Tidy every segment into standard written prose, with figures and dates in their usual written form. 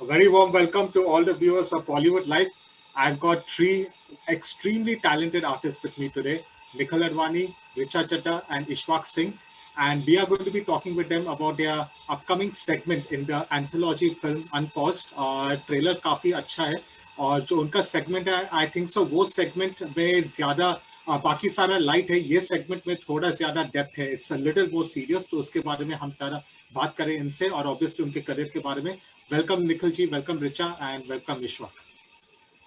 very warm welcome to all the viewers of Bollywood Live. I've got three extremely talented artists with me today, Nikkhil Advani, Richa Chadha, and Ishwak Singh. And we are going to be talking with them about their upcoming segment in the anthology film Unpaused. Trailer काफ़ी अच्छा है और जो उनका segment है I think so वो segment में ज़्यादा बाकी सारा लाइट है, ये सेगमेंट में थोड़ा ज़्यादा डेप्थ है, it's a little more serious, तो उसके बारे में हम सारा बात करें इनसे और ऑब्वियसली उनके करियर के बारे में. Welcome Nikhil ji, welcome Richa, and welcome Ishwak.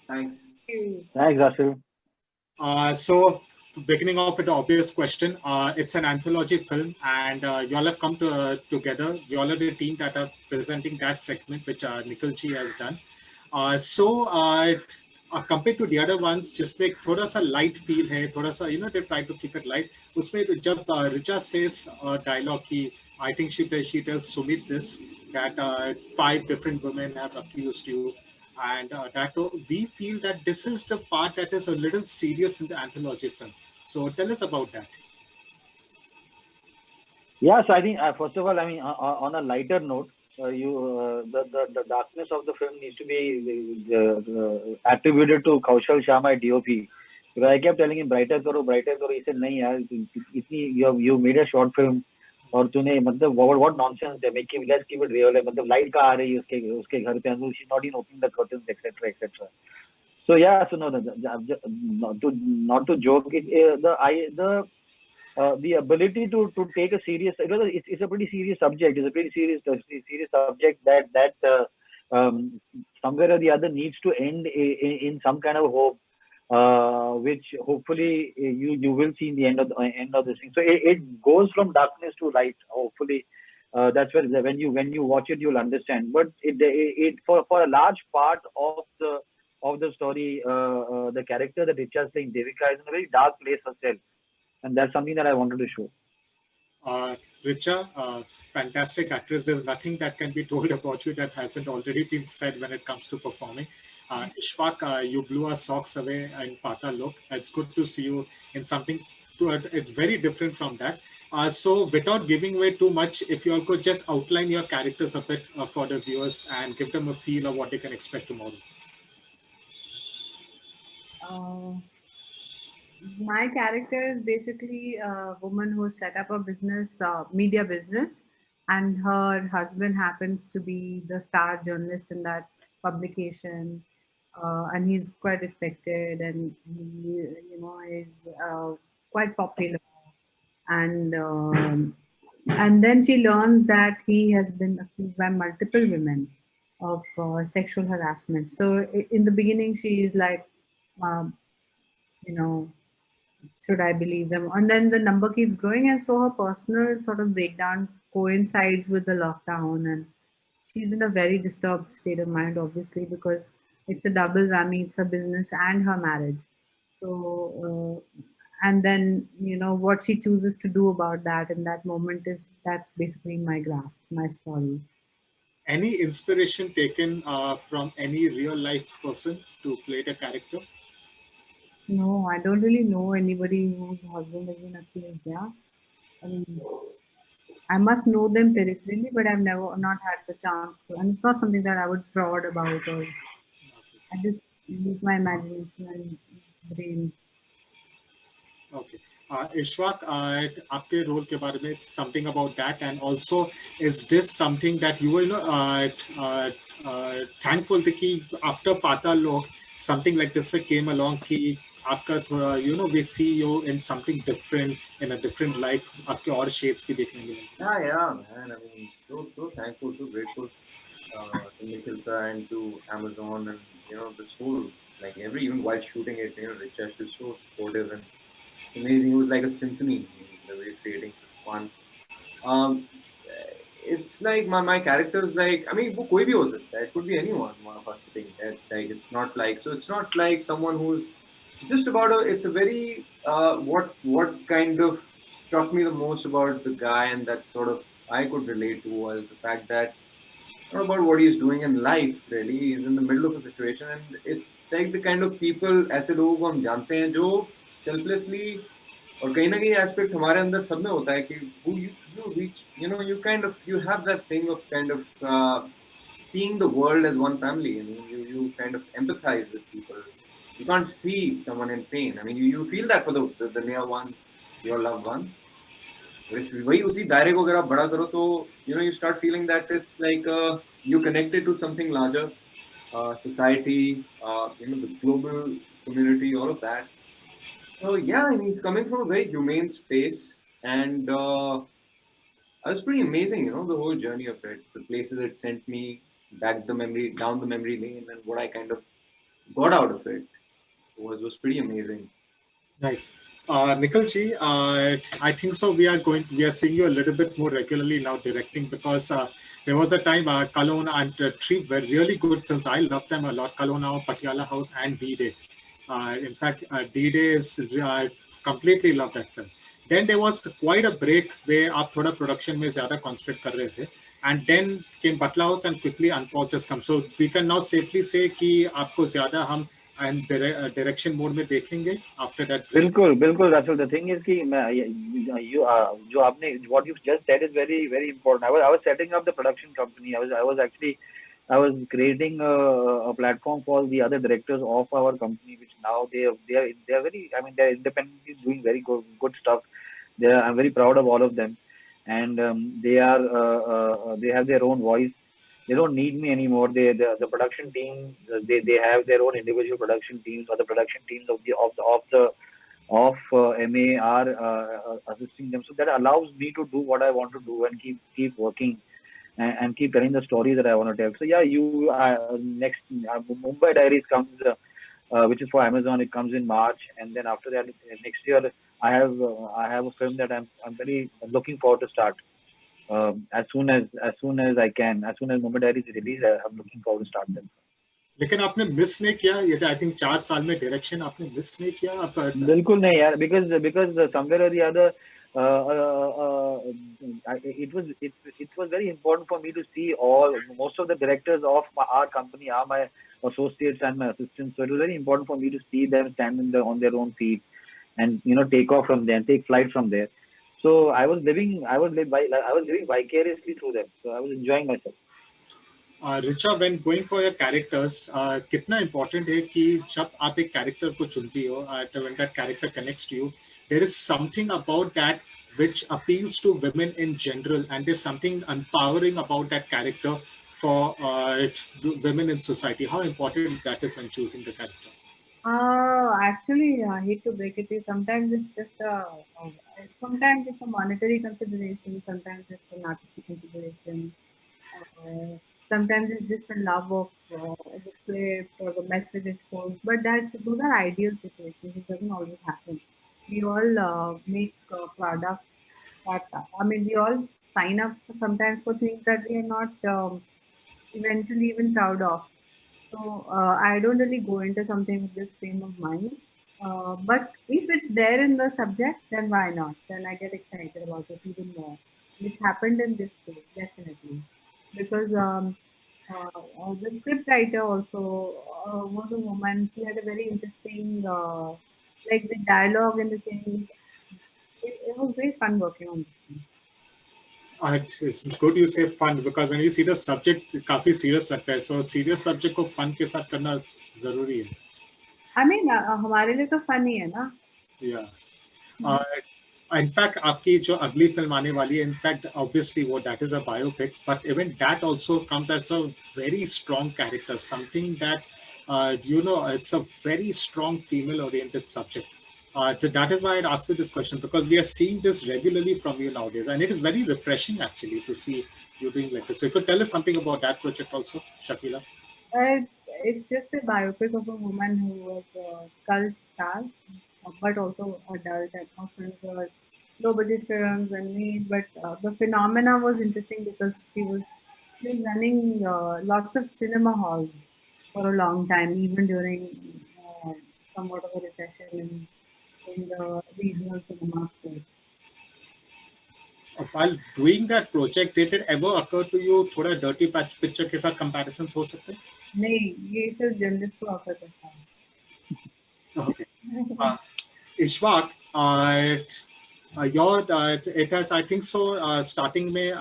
Thanks. Thanks, Russell. So, beginning off with the obvious question, it's an anthology film, and you all have come together. You all are the team that are presenting that segment, which Nikhil ji has done. Compared to the other ones, just like थोड़ा सा light feel है, थोड़ा सा they try to keep it light. उसमें जब Richa says dialogue की, I think she tells Sumit this that 5 different women have accused you. And that we feel that this is the part that is a little serious in the anthology film. So tell us about that. Yeah, so I think first of all, I mean, on a lighter note, the darkness of the film needs to be attributed to Kaushal Shah, my DOP. Because I kept telling him brighter karo, brighter karo. He said, "नहीं यार, you made a short film और तूने मतलब what nonsense है, let's keep it real है, मतलब light कहाँ आ रही है उसके घर पे, and she's not even opening the curtains, etc. So yeah, so no, not to joke, the ability to take a serious, it's a pretty serious subject. It's a pretty serious subject that somewhere or the other needs to end in some kind of hope, which hopefully you will see in the end of this thing. So it goes from darkness to light. Hopefully, that's where when you watch it, you'll understand. But it for a large part of the story, the character that Richa is playing, Devika, is in a very dark place herself. And that's something that I wanted to show. Richa, fantastic actress. There's nothing that can be told about you that hasn't already been said when it comes to performing. Ishwak, you blew our socks away in Paatal look. It's good to see you in something. It's very different from that. So without giving away too much, if you all could just outline your characters a bit for the viewers and give them a feel of what they can expect tomorrow. My character is basically a woman who set up a business, media business, and her husband happens to be the star journalist in that publication, and he's quite respected and he, is quite popular, and then she learns that he has been accused by multiple women of sexual harassment. So in the beginning, she is like, um, you know should I believe them? And then the number keeps growing, and so her personal sort of breakdown coincides with the lockdown, and she's in a very disturbed state of mind, obviously, because it's a double whammy. It's her business and her marriage. So, and then what she chooses to do about that in that moment that's basically my graph, my story. Any inspiration taken from any real life person to play the character? No, I don't really know anybody whose husband has been accused. Yeah, I mean, I must know them peripherally, but I've not had the chance to, and it's not something that I would prod about, or I just use my imagination and brain. Okay. Ishwak, आपके role के बारे में something about that, and also is this something that you were thankful कि after Paatal log something like this came along कि आपका थोड़ा we see you in something different, in a different light, आपके और shades भी देखने मिले. Yeah, man. I mean, so thankful, so grateful to Nikhil sir and to Amazon and this whole even while shooting it, Richa is so supportive and amazing. It was like a symphony the way creating fun. It's like my character is like, I mean, वो कोई भी हो सकता है. It could be anyone, one of us saying that. Like it's not like someone who's just about it's a very what kind of struck me the most about the guy and that sort of I could relate to was the fact that not about what he's doing in life really. He's in the middle of a situation and it's like the kind of people ऐसे लोगों को हम जानते हैं जो selflessly और कहीं ना कहीं एस्पेक्ट हमारे अंदर सब में होता है कि you reach you kind of you have that thing of kind of seeing the world as one family. I mean, you kind of empathize with people. You can't see someone in pain. I mean, you feel that for the near ones, your loved ones. But if वही उसी दायरे को अगर आप बड़ा करो तो you start feeling that it's like you connected to something larger, society, the global community, all of that. So yeah, I mean, he's coming from a very humane space, and it was pretty amazing, the whole journey of it, the places it sent me, down the memory lane, and what I kind of got out of it was pretty amazing. Nice. Nikhil ji, I think so. We are seeing you a little bit more regularly now directing because there was a time Kalona and Tree were really good films. I love them a lot. Kalona, Patiala House, and D-Day. In fact, D-Day is completely love that film. Then there was quite a break where आप थोड़ा production में ज़्यादा concentrate कर रहे थे. And then came Patla House and quickly Unpaused has come. So we can now safely say कि आपको ज़्यादा हम and direction mode में देखेंगे after that break. बिल्कुल बिल्कुल Russell. The thing is कि you जो आपने what you just said is very very important. I was setting up the production company. I was creating a platform for the other directors of our company, which now they are very, I mean, they're independently doing very good stuff. I'm very proud of all of them, and they have their own voice. They don't need me anymore. The production team, they have their own individual production teams, or the production teams of MA are assisting them. So that allows me to do what I want to do and keep working and keep telling the story that I want to tell. So yeah, next Mumbai Diaries comes, which is for Amazon. It comes in March, and then after that, next year I have a film that I'm very looking forward to start as soon as I can. As soon as Mumbai Diaries is released, I'm looking forward to start them. लेकिन आपने miss नहीं किया ये I think 4 साल में direction आपने miss नहीं किया आप बिल्कुल नहीं यार because somewhere or the other it was very important for me to see most of the directors of our company are my associates and my assistants, so it was very important for me to see them stand on their own feet and take off from there, take flight from there. So I was living vicariously through them, so I was enjoying myself. Richa when going for your characters कितना important है कि जब आप एक character को चुनती हो when that character connects to you there is something about that which appeals to women in general, and there's something empowering about that character for women in society. How important that is when choosing the character? Actually, I hate to break it to you. Sometimes it's just sometimes it's a monetary consideration. Sometimes it's an artistic consideration. Uh, Sometimes it's just the love of the script or the message it holds. But those are ideal situations. It doesn't always happen. We all make products that I mean, we all sign up sometimes for things that we are not eventually even proud of. So I don't really go into something with this frame of mind. But if it's there in the subject, then why not? Then I get excited about it even more, which happened in this case, definitely. Because the script writer also was a woman. She had a very interesting, like the dialogue and the things. It was very fun working on this thing. It's good you say fun because when you see the subject काफी serious लगता है, so serious subject को fun के साथ करना जरूरी है. I mean, हमारे लिए तो fun ही है ना. Yeah. इनफैक्ट आपकी जो अगली फिल्म आने वाली है इनफैक्ट ऑब्वियसली वो that is a biopic but even that also comes as a very strong character something that it's a very strong female oriented subject. So that is why I'd asked you this question because we are seeing this regularly from you nowadays and it is very refreshing actually to see you doing like this. So you could tell us something about that project also, Shakeela. Uh, it's just a biopic of a woman who was a cult star, but also adult and often low budget films and made. But the phenomena was interesting because she was running lots of cinema halls for a long time, even during somewhat of a recession in the regional cinema space. While doing that project did it ever occur to you थोड़ा dirty picture के साथ comparisons हो सकते हैं? नहीं ये सिर्फ journalist को ऑफर करता है. Okay. Ishwak, it has, I think so, starting में,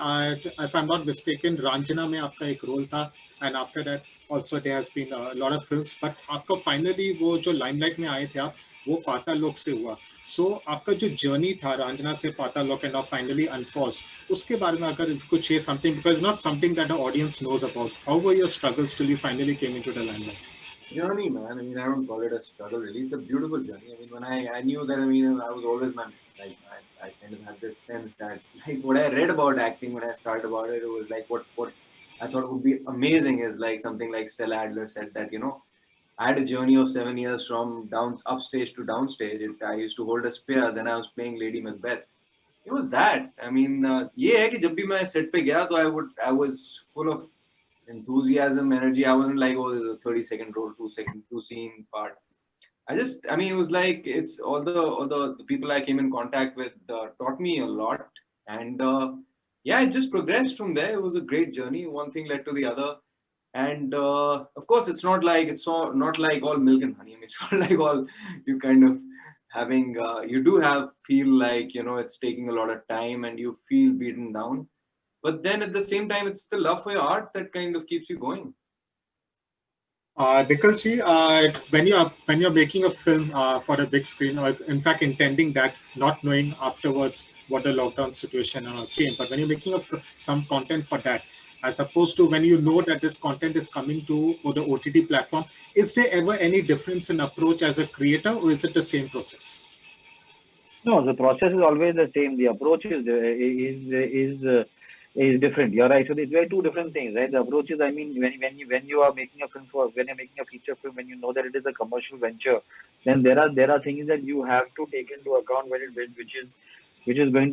if I'm not mistaken, Ranjana में आपका एक role था, and after that also there has been a lot of films, but आपका finally वो जो limelight में आए थे आप, वो पाताल लोक से हुआ. So आपका जो journey था Ranjana से पाताल लोक and now finally Unpaused, उसके बारे में अगर you could share something, because it's not something that the audience knows about. How were your struggles till you finally came into the limelight? Journey, man. I mean, I don't call it a struggle really. It's a beautiful journey. I mean, when I knew that, I mean, I was always man. Like I kind of had this sense that like what I read about acting when I started about it, it was like what I thought would be amazing is like something like Stella Adler said that I had a journey of 7 years from down upstage to downstage. I used to hold a spear, then I was playing Lady Macbeth. It was that. I mean, ये है कि जब भी मैं set पे गया तो I was full of enthusiasm, energy. I wasn't like, oh, there's a 30-second role, 2 second, 2 scene part. I mean, it was like it's all the people I came in contact with taught me a lot, and yeah, it just progressed from there. It was a great journey. One thing led to the other, and of course, not like all milk and honey. I mean, it's not like all you kind of having. You do have feel like it's taking a lot of time, and you feel beaten down. But then at the same time, it's the love for your art that kind of keeps you going. Nikhilji, when you're making a film for a big screen, or in fact intending that, not knowing afterwards what the lockdown situation came, but when you're making some content for that, as opposed to when you know that this content is coming to the OTT platform, is there ever any difference in approach as a creator, or is it the same process? No, the process is always the same. The approach is different. You're right. So it's very two different things, right? The approach is, I mean, when you are making a film when you're making a feature film, when you know that it is a commercial venture, then there are things that you have to take into account which is going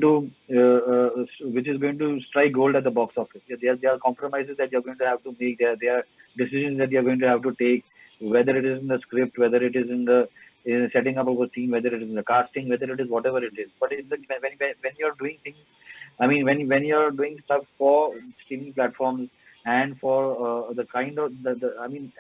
to strike gold at the box office. There are compromises that you're going to have to make. There are decisions that you're going to have to take, whether it is in the script, whether it is in the setting up of a scene, whether it is in the casting, whether it is whatever it is. But when you're doing things, I mean, when you're doing stuff for streaming platforms and for the kind of I mean,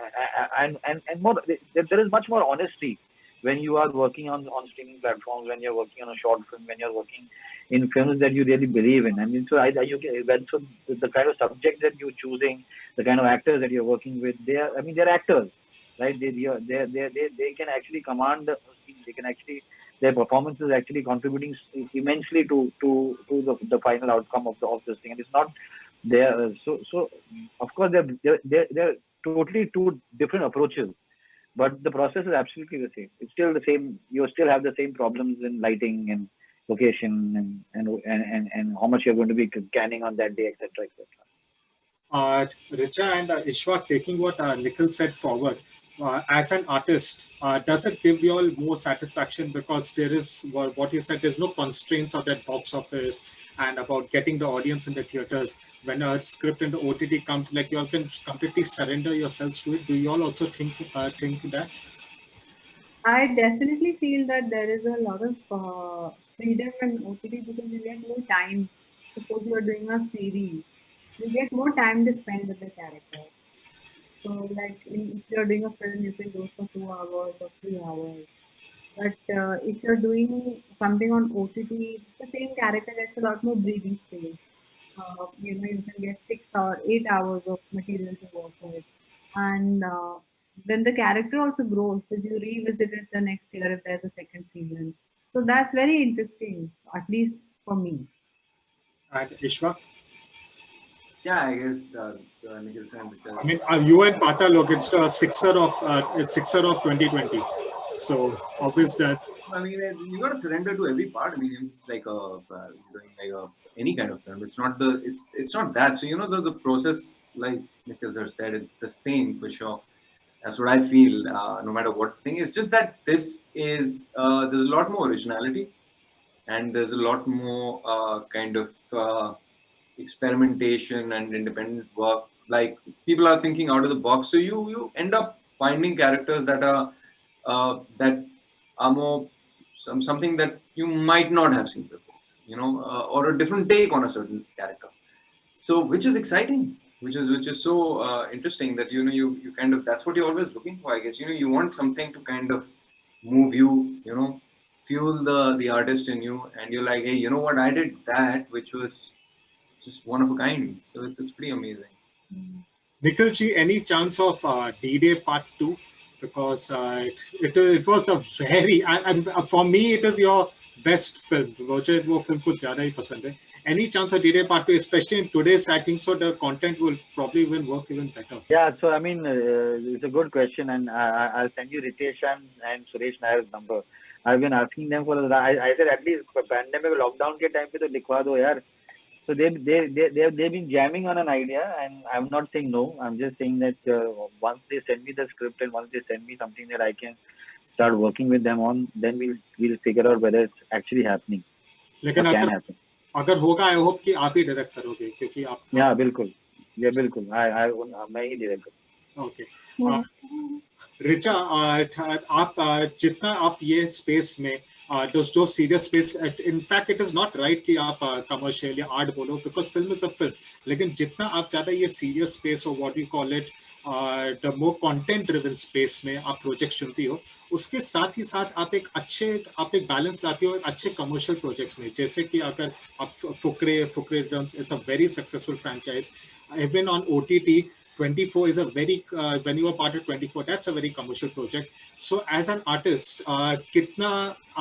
and more, there is much more honesty when you are working on streaming platforms, when you're working on a short film, when you're working in films that you really believe in. I mean, so so the kind of subject that you're choosing, the kind of actors that you're working with, they're actors, right? They can actually command the scene. They can actually their performance is actually contributing immensely to the final outcome of this thing. And it's not there. So of course they're totally two different approaches, but the process is absolutely the same. It's still the same. You still have the same problems in lighting and location and how much you're going to be canning on that day, etc., etc. Richa and Ishwak, taking what Nikhil said forward, as an artist, does it give you all more satisfaction because there is what you said, there's no constraints of that box office and about getting the audience in the theaters. When a script in the OTT comes, like you all can completely surrender yourselves to it. Do you all also think that? I definitely feel that there is a lot of freedom in OTT because you get more time. Suppose you are doing a series, you get more time to spend with the character. So, like if you're doing a film, you can do it for 2 hours or 3 hours. But if you're doing something on OTT, the same character gets a lot more breathing space. You can get 6 or 8 hours of material to work with, and then the character also grows because you revisit it the next year if there's a second season. So that's very interesting, at least for me. And Ishwak, Yeah, I guess Nikhil said I because mean, you and Pata look, it's a sixer of 2020. So obviously, I mean, you got to surrender to every part. I mean, it's like doing like any kind of film. It's not that. So the process, like Nikhil sir said, it's the same for sure. That's what I feel. No matter what thing, it's just that this is there's a lot more originality and there's a lot more kind of experimentation and independent work. Like people are thinking out of the box, so you end up finding characters that are more something that you might not have seen before, or a different take on a certain character. So which is exciting, which is so interesting that you kind of that's what you're always looking for. I guess you want something to kind of move you, fuel the artist in you, and you're like, hey, you know what? I did that, which was just one of a kind. So it's pretty amazing. Nikhil ji, any chance of D-Day Part 2? Because it was a very, for me, it is your best film. मुझे वो film कुछ ज़्यादा ही पसंद है. Any chance of D-Day Part 2, especially in today's, I think so the content will probably even work even better. Yeah, so I mean, it's a good question, and I'll send you Ritesh and Suresh Nair's number. I've been asking them for. I said at least pandemic lockdown के time पे तो लिखवा दो यार. So they've been jamming on an idea, and I'm not saying no. I'm just saying that once they send me the script and once they send me something that I can start working with them on, then we'll figure out whether it's actually happening. लेकिन What can happen? अगर होगा, I hope कि आप ही direct करोगे क्योंकि आप. Yeah, बिल्कुल. Yeah, बिल्कुल. मैं ही direct करूँ. Okay. रिचा, आप जितना आप ये स्पेस में जो serious space, in fact it is not right कि आप कमर्शियल या आर्ट बोलो, because film is a film, लेकिन जितना आप ज्यादा ये सीरियस स्पेस हो, what you call it, the more content driven space में आप प्रोजेक्ट चुनती हो, उसके साथ ही साथ आप एक बैलेंस लाती हो अच्छे कमर्शियल प्रोजेक्ट्स में, जैसे कि अगर आप Fukrey it's a very successful franchise, even on OTT. 24 is a very when you are part of 24, that's a very commercial project. So as an artist, कितना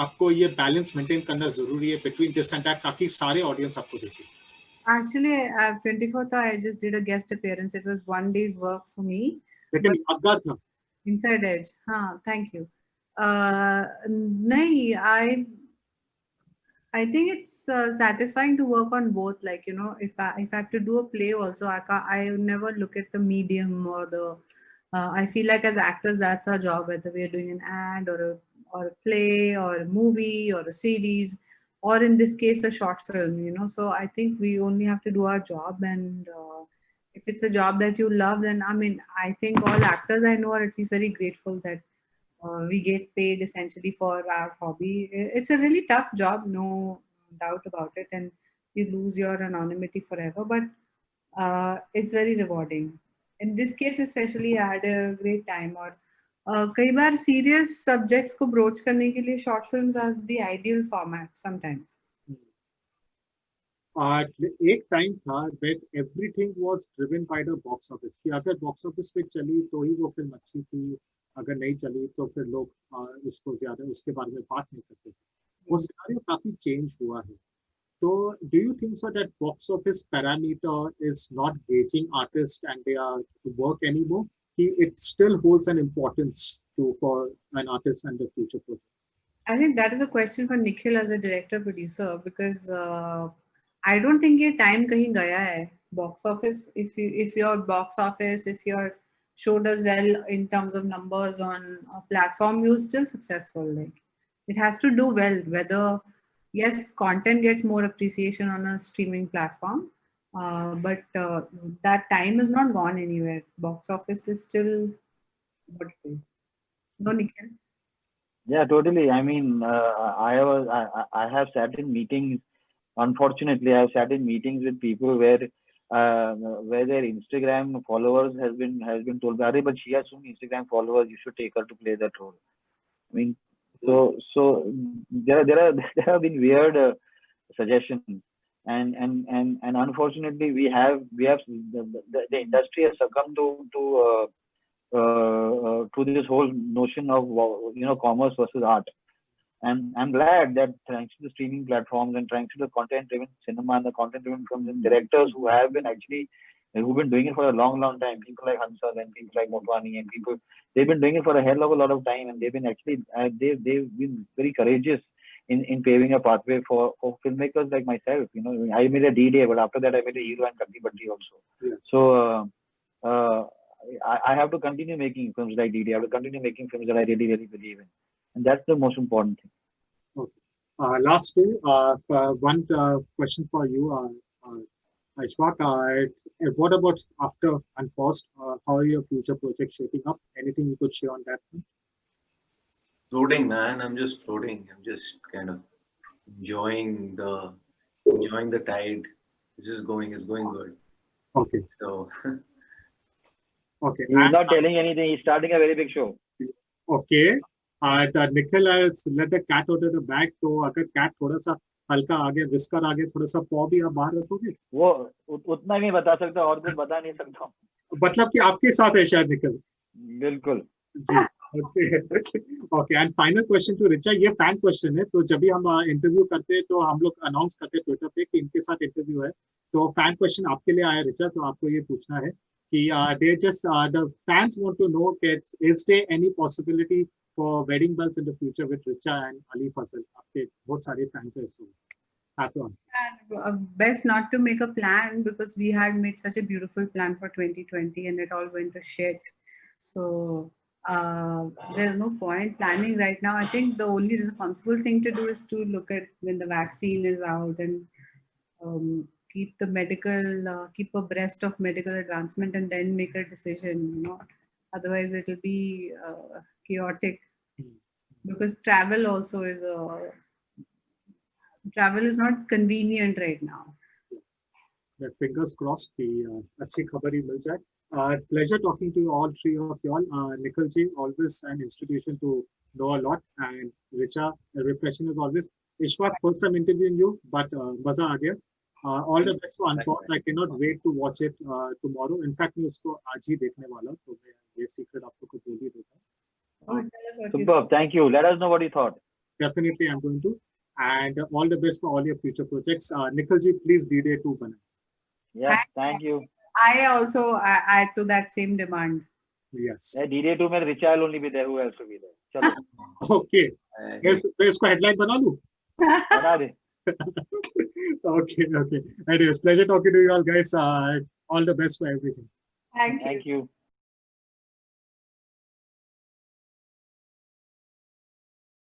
आपको ये balance maintain करना जरूरी है between this and that, ताकि सारे audience आपको देखें. Actually, 24th, I just did a guest appearance. It was one day's work for me. लेकिन यादगार था. Inside Edge. Thank you. Nahi, I think it's satisfying to work on both. Like, you know, if I have to do a play also, I never look at the medium or the. I feel like as actors, that's our job. Whether we are doing an ad or a play or a movie or a series, or in this case a short film. You know, so I think we only have to do our job, and if it's a job that you love, then I mean, I think all actors I know are at least very grateful that we get paid essentially for our hobby. It's a really tough job, no doubt about it, and you lose your anonymity forever. But it's very rewarding. In this case, especially, I had a great time. और कई बार serious subjects को broach करने के लिए short films are the ideal format sometimes. एक time था that everything was driven by the box office, कि अगर box office पे चली तो ही वो फिल्म अच्छी थी, अगर नहीं चली तो फिर लोग उसको ज्यादा उसके बारे में बात नहीं करते थे. वो सिनेरियो काफी चेंज हुआ है. So, do you think so that box office parameter is not gauging artists and their work anymore? It still holds an importance for an artist and the future project. I think that is a question for Nikhil as a director producer, because I don't think ये time कहीं गया है. Box office, if your box office, if your show does well in terms of numbers on a platform, you're still successful. Like, it has to do well. Whether, yes, content gets more appreciation on a streaming platform, but that time is not gone anywhere. Box office is still what it is. No, Nikhil? Yeah, totally. I mean, I have sat in meetings. Unfortunately, I have sat in meetings with people where their Instagram followers has been told, "Arey, but she has so many Instagram followers. You should take her to play that role." I mean, so there have been weird suggestions, and unfortunately, we have the industry has succumbed to this whole notion of commerce versus art. And I'm glad that thanks to the streaming platforms and thanks to the content-driven cinema and the content-driven films and directors who've been doing it for a long, long time, people like Hansal and people like Motwani and people, they've been doing it for a hell of a lot of time, and they've been actually they've been very courageous in paving a pathway for filmmakers like myself. You know, I made a D-Day, but after that I made a Hero and Kaddi Baddi also. Yeah. So I have to continue making films like D-Day. I have to continue making films that I really, really believe in. And that's the most important thing. Okay. Lastly, one question for you, Ishwak. What about after Unpaused? How are your future projects shaping up? Anything you could share on that? Floating, man. I'm just floating. I'm just kind of enjoying the tide. It's going good. Okay. So okay. He's not telling anything. He's starting a very big show. Okay. Nikhil has let the cat out of the bag. तो अगर cat थोड़ा सा हल्का आगे whisker आगे थोड़ा सा पॉ भी आप बाहर रखोगे? वो उतना ही नहीं बता सकता और कुछ बता नहीं सकता हूँ. मतलब कि आपके साथ है शायद निखिल. बिल्कुल. जी. Okay and final question to Richa. ये फैन क्वेश्चन है. तो जब भी हम इंटरव्यू करते हैं तो हम लोग अनाउंस करते हैं ट्विटर पे कि इनके साथ इंटरव्यू है. तो फैन क्वेश्चन आपके लिए आया रिचा. तो आपको ये पूछना है कि they just the fans want to know that is there any possibility for wedding bells in the future with Richa and Ali Fazal? आपके बहुत सारे fans हैं इसमें. have to answer. Best not to make a plan because we had made such a beautiful plan for 2020 and it all went to shit. So there's no point planning right now. I think the only responsible thing to do is to look at when the vaccine is out and keep the medical, keep abreast of medical advancement and then make a decision, you know. Otherwise it'll be chaotic because travel is not convenient right now. Fingers crossed कि अच्छी खबर ही मिल जाए. Pleasure talking to you all three of y'all. Nikhil ji, always an institution to know a lot, and Richa, refreshing as always. Ishwak, first time interviewing you, but मजा आ गया. All the best for Unpaused. I cannot wait to watch it tomorrow. In fact, मैं उसको आज ही देखने वाला हूँ, तो मैं ये secret आपको कुछ बोल ही देता हूँ. Superb. Thank you. Let us know what you thought. Definitely, I'm going to. And all the best for all your future projects. Nikhil ji, please D-Day 2 bana. Yeah, thank you. I also add to that same demand. Yes. Yeah, D-Day 2 में Richa will only be there. Who else will be there? चलो. Okay. मैं इसको headline बना लूँ? बना दे. Okay. Anyways, pleasure talking to you all guys. All the best for everything. Thank you. Thank you.